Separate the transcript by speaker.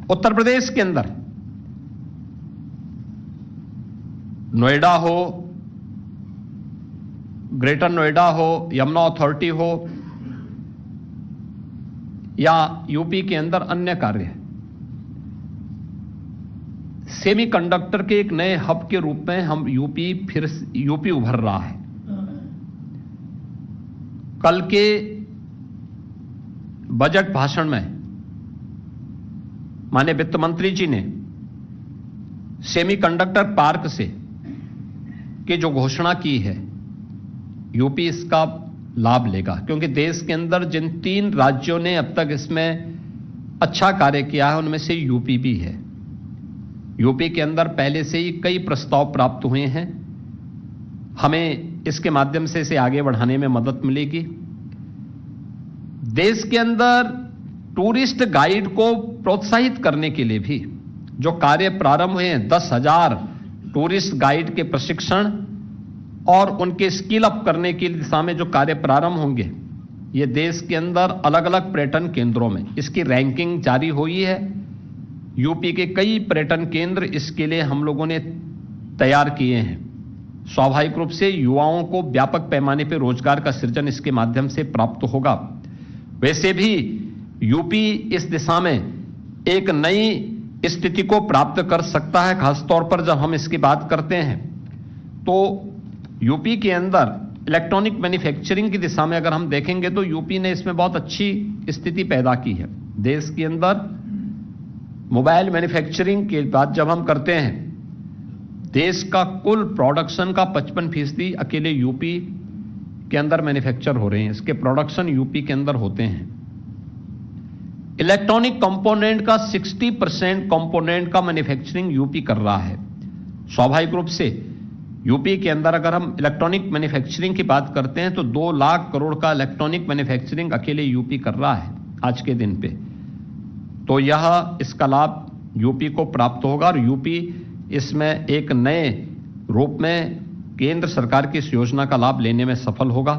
Speaker 1: उत्तर प्रदेश के अंदर नोएडा हो, ग्रेटर नोएडा हो, यमुना अथॉरिटी हो या यूपी के अंदर अन्य कार्य, सेमीकंडक्टर के एक नए हब के रूप में हम यूपी उभर रहा है। कल के बजट भाषण में माननीय वित्त मंत्री जी ने सेमीकंडक्टर पार्क से की जो घोषणा की है, यूपी इसका लाभ लेगा, क्योंकि देश के अंदर जिन 3 राज्यों ने अब तक इसमें अच्छा कार्य किया है उनमें से यूपी भी है। यूपी के अंदर पहले से ही कई प्रस्ताव प्राप्त हुए हैं, हमें इसके माध्यम से इसे आगे बढ़ाने में मदद मिलेगी। देश के अंदर टूरिस्ट गाइड को प्रोत्साहित करने के लिए भी जो कार्य प्रारंभ हुए हैं, 10,000 टूरिस्ट गाइड के प्रशिक्षण और उनके स्किल अप करने की दिशा में जो कार्य प्रारंभ होंगे, ये देश के अंदर अलग अलग पर्यटन केंद्रों में इसकी रैंकिंग जारी हुई है। यूपी के कई पर्यटन केंद्र इसके लिए हम लोगों ने तैयार किए हैं। स्वाभाविक रूप से युवाओं को व्यापक पैमाने पर रोजगार का सृजन इसके माध्यम से प्राप्त होगा। वैसे भी यूपी इस दिशा में एक नई स्थिति को प्राप्त कर सकता है। खासतौर पर जब हम इसकी बात करते हैं तो यूपी के अंदर इलेक्ट्रॉनिक मैन्युफैक्चरिंग की दिशा में अगर हम देखेंगे तो यूपी ने इसमें बहुत अच्छी स्थिति पैदा की है। देश के अंदर मोबाइल मैन्युफैक्चरिंग की बात जब हम करते हैं, देश का कुल प्रोडक्शन का 55% अकेले यूपी के अंदर मैन्युफैक्चर हो रहे हैं। इसके प्रोडक्शन यूपी के अंदर होते हैं। इलेक्ट्रॉनिक कंपोनेंट का 60% कंपोनेंट का मैन्युफैक्चरिंग यूपी कर रहा है। स्वाभाविक रूप से यूपी के अंदर अगर हम इलेक्ट्रॉनिक मैन्युफैक्चरिंग की बात करते हैं तो 2 लाख करोड़ का इलेक्ट्रॉनिक मैन्युफैक्चरिंग अकेले यूपी कर रहा है आज के दिन पे। तो यह इसका लाभ यूपी को प्राप्त होगा और यूपी इसमें एक नए रूप में केंद्र सरकार की इस योजना का लाभ लेने में सफल होगा।